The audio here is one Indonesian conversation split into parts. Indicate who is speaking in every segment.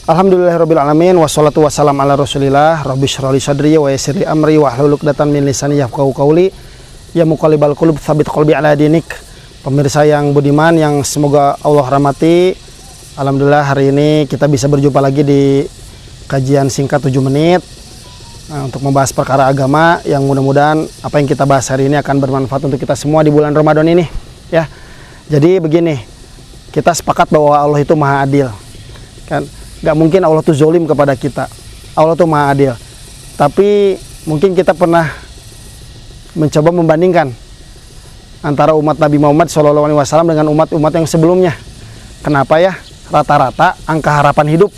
Speaker 1: Alhamdulillahirabbil alamin wassalatu wassalamu ala Rasulillah. Rabbi shrah li sadri wa yassir li amri wahlul 'uqdatam min lisani yafqahu qawli. Ya muqallibal qulub tsabit qalbi ala dinik. Pemirsa yang budiman yang semoga Allah rahmati. Alhamdulillah hari ini kita bisa berjumpa lagi di kajian singkat 7 menit untuk membahas perkara agama yang mudah-mudahan apa yang kita bahas hari ini akan bermanfaat untuk kita semua di bulan Ramadan ini ya. Jadi begini, kita sepakat bahwa Allah itu maha adil kan. Gak mungkin Allah tuh zolim kepada kita. Allah tuh maha adil. Tapi mungkin kita pernah mencoba membandingkan antara umat Nabi Muhammad SAW dengan umat-umat yang sebelumnya. Kenapa ya? Rata-rata angka harapan hidup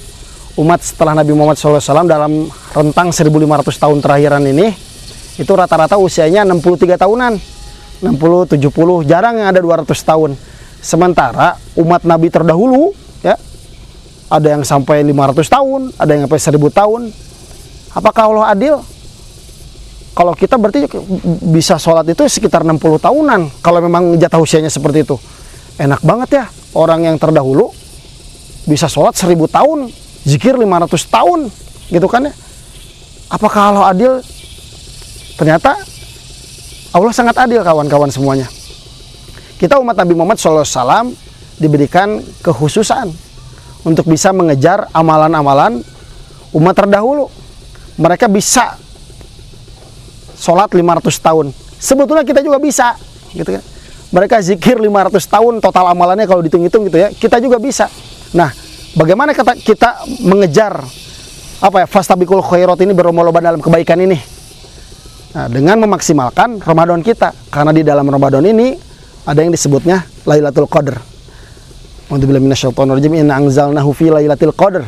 Speaker 1: umat setelah Nabi Muhammad SAW dalam rentang 1500 tahun terakhiran ini, itu rata-rata usianya 63 tahunan. 60, 70, jarang yang ada 200 tahun. Sementara umat Nabi terdahulu ya, ada yang sampai 500 tahun, ada yang sampai 1000 tahun. Apakah Allah adil? Kalau kita berarti bisa sholat itu sekitar 60 tahunan. Kalau memang jatah usianya seperti itu. Enak banget ya, orang yang terdahulu bisa sholat 1000 tahun, zikir 500 tahun, gitu kan ya. Apakah Allah adil? Ternyata Allah sangat adil kawan-kawan semuanya. Kita umat Nabi Muhammad SAW diberikan kekhususan untuk bisa mengejar amalan-amalan umat terdahulu. Mereka bisa sholat 500 tahun. Sebetulnya kita juga bisa, gitu kan. Mereka zikir 500 tahun, total amalannya kalau dihitung-hitung gitu ya, kita juga bisa. Nah, bagaimana kita mengejar fastabiqul khairat ini, berlomba-lomba dalam kebaikan ini? Nah, dengan memaksimalkan Ramadan kita. Karena di dalam Ramadan ini ada yang disebutnya Lailatul Qadar. A'udzubillahi minasyaitonirrajim. Inna anzalnahu fi lailatul qadar.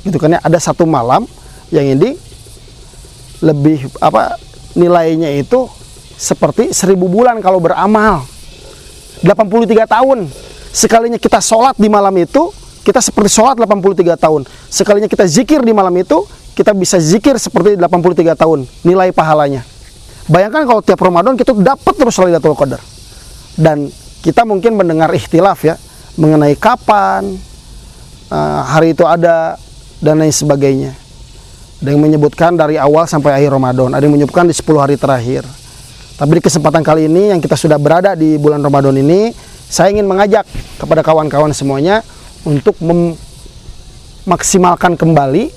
Speaker 1: Gitu kan ya, ada satu malam yang ini lebih nilainya itu seperti 1000 bulan kalau beramal. 83 tahun. Sekalinya kita sholat di malam itu, kita seperti sholat 83 tahun. Sekalinya kita zikir di malam itu, kita bisa zikir seperti 83 tahun. Nilai pahalanya. Bayangkan kalau tiap Ramadan kita dapat terus Lailatul Qadar. Dan kita mungkin mendengar ikhtilaf ya, mengenai kapan hari itu ada dan lain sebagainya. Ada yang menyebutkan dari awal sampai akhir Ramadan, ada yang menyebutkan di 10 hari terakhir. Tapi di kesempatan kali ini yang kita sudah berada di bulan Ramadan ini, saya ingin mengajak kepada kawan-kawan semuanya untuk memaksimalkan kembali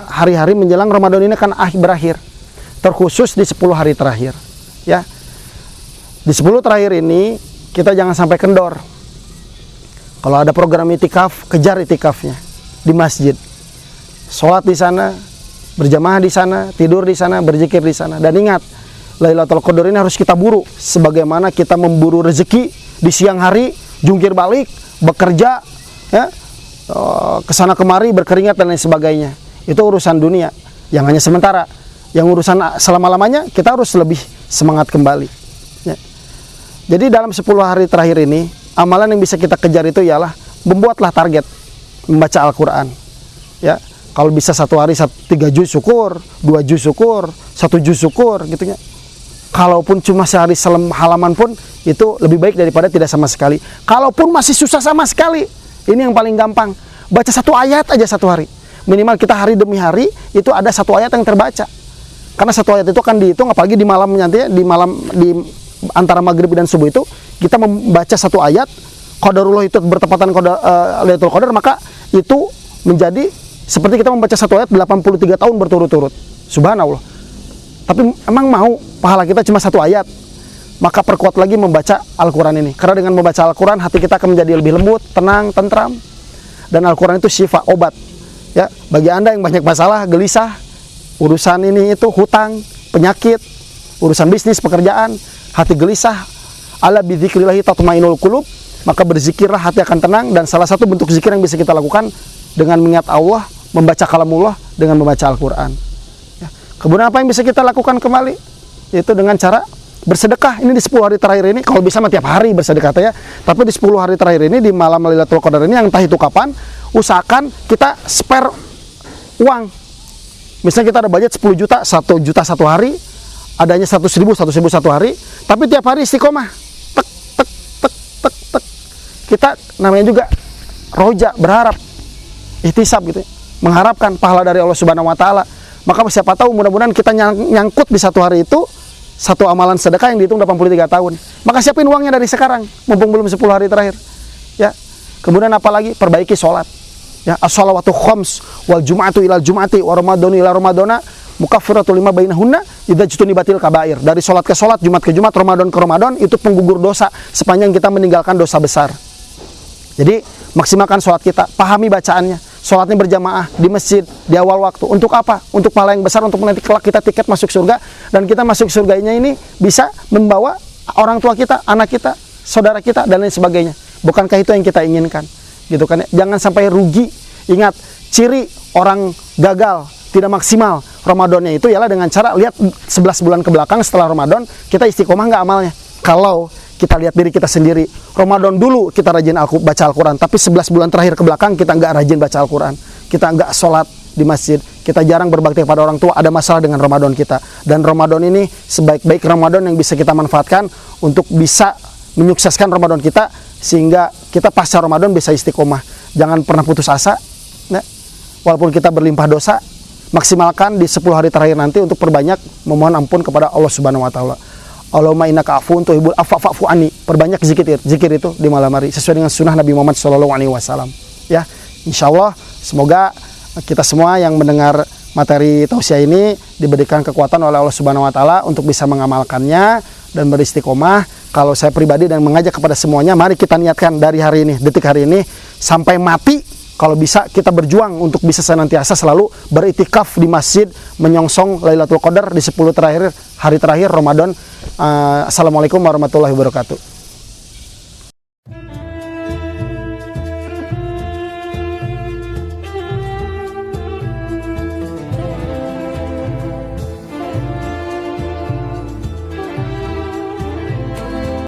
Speaker 1: hari-hari menjelang Ramadan ini akan berakhir. Terkhusus di 10 hari terakhir ya. Di 10 terakhir ini kita jangan sampai kendor. Kalau ada program itikaf, kejar itikafnya di masjid. Sholat di sana, berjamaah di sana, tidur di sana, berzikir di sana. Dan ingat, Lailatul Qadar ini harus kita buru. Sebagaimana kita memburu rezeki di siang hari, jungkir balik, bekerja, ya, kesana kemari, berkeringat dan lain sebagainya. Itu urusan dunia, yang hanya sementara. Yang urusan selama-lamanya, kita harus lebih semangat kembali. Ya. Jadi dalam 10 hari terakhir ini, amalan yang bisa kita kejar itu ialah membuatlah target membaca Al-Quran ya. Kalau bisa satu hari 3 juz syukur, 2 juz syukur, 1 juz syukur gitu ya. Kalaupun cuma sehari halaman pun itu lebih baik daripada tidak sama sekali. Kalaupun masih susah sama sekali, ini yang paling gampang, baca 1 ayat aja 1 hari. Minimal kita hari demi hari itu ada 1 ayat yang terbaca. Karena 1 ayat itu akan dihitung, apalagi di malam nanti ya, di antara maghrib dan subuh itu kita membaca 1 ayat, qadarullah itu bertepatan Lailatul Qadar, maka itu menjadi seperti kita membaca 1 ayat 83 tahun berturut-turut. Subhanallah. Tapi emang mau pahala kita cuma 1 ayat? Maka perkuat lagi membaca Al-Quran ini. Karena dengan membaca Al-Quran hati kita akan menjadi lebih lembut, tenang, tentram. Dan Al-Quran itu syifa, obat. Ya, bagi Anda yang banyak masalah, gelisah, urusan ini itu, hutang, penyakit, urusan bisnis, pekerjaan, hati gelisah, ala bidzikrillahi tatmainul qulub, maka berzikirlah hati akan tenang. Dan salah satu bentuk zikir yang bisa kita lakukan dengan mengingat Allah, membaca kalamullah, dengan membaca Al-Quran ya. Kemudian apa yang bisa kita lakukan kembali? Yaitu dengan cara bersedekah. Ini di 10 hari terakhir ini, kalau bisa tiap hari bersedekah ya. Tapi di 10 hari terakhir ini, di malam Lailatul Qadar ini, yang entah itu kapan, usahakan kita spare uang. Misalnya kita ada budget 10 juta, 1 juta 1 hari, adanya 100.000 1 hari, tapi tiap hari istiqomah. Tek, tek, tek, tek, tek. Kita namanya juga roja, berharap. ihtisab gitu, mengharapkan pahala dari Allah Subhanahu wa taala. Maka siapa tahu mudah-mudahan kita nyangkut di satu hari itu satu amalan sedekah yang dihitung 83 tahun. Maka siapin uangnya dari sekarang, mumpung belum 10 hari terakhir. Ya. Kemudian apalagi perbaiki sholat. Ya, as-shalawatu khams wal jum'atu ilal jum'ati wa ramadhanu ila ramadhana mukaffiratul lima bainahunna idza jutunibatil kabair. Dari sholat ke sholat, Jumat ke Jumat, Ramadan ke Ramadan, itu penggugur dosa sepanjang kita meninggalkan dosa besar. Jadi maksimalkan sholat kita, pahami bacaannya, sholatnya berjamaah di masjid di awal waktu. Untuk apa? Untuk pahala yang besar, untuk nanti kelak kita tiket masuk surga, dan kita masuk surganya ini bisa membawa orang tua kita, anak kita, saudara kita, dan lain sebagainya. Bukankah itu yang kita inginkan? Gitu kan? Jangan sampai rugi. Ingat, ciri orang gagal tidak maksimal Ramadannya itu ialah dengan cara lihat 11 bulan ke belakang setelah Ramadan kita istiqomah nggak amalnya. Kalau kita lihat diri kita sendiri, Ramadan dulu kita rajin baca Al-Quran, tapi 11 bulan terakhir ke belakang kita nggak rajin baca Al-Quran, kita nggak sholat di masjid, kita jarang berbakti kepada orang tua, ada masalah dengan Ramadan kita. Dan Ramadan ini sebaik-baik Ramadan yang bisa kita manfaatkan untuk bisa menyukseskan Ramadan kita, sehingga kita pasca Ramadan bisa istiqomah. Jangan pernah putus asa, ya. Walaupun kita berlimpah dosa, maksimalkan di 10 hari terakhir nanti untuk perbanyak memohon ampun kepada Allah Subhanahu wa taala. Allahumma innaka afuwun tuhibbul afwa fa'fu anni. Perbanyak zikir itu di malam hari sesuai dengan sunnah Nabi Muhammad SAW. Ya, insyaallah semoga kita semua yang mendengar materi tausiah ini diberikan kekuatan oleh Allah Subhanahu wa taala untuk bisa mengamalkannya dan beristiqomah. Kalau saya pribadi dan mengajak kepada semuanya, mari kita niatkan dari hari ini, detik hari ini sampai mati, kalau bisa kita berjuang untuk bisa senantiasa selalu beritikaf di masjid, menyongsong Lailatul Qadar di 10 hari terakhir Ramadan. Assalamualaikum warahmatullahi wabarakatuh.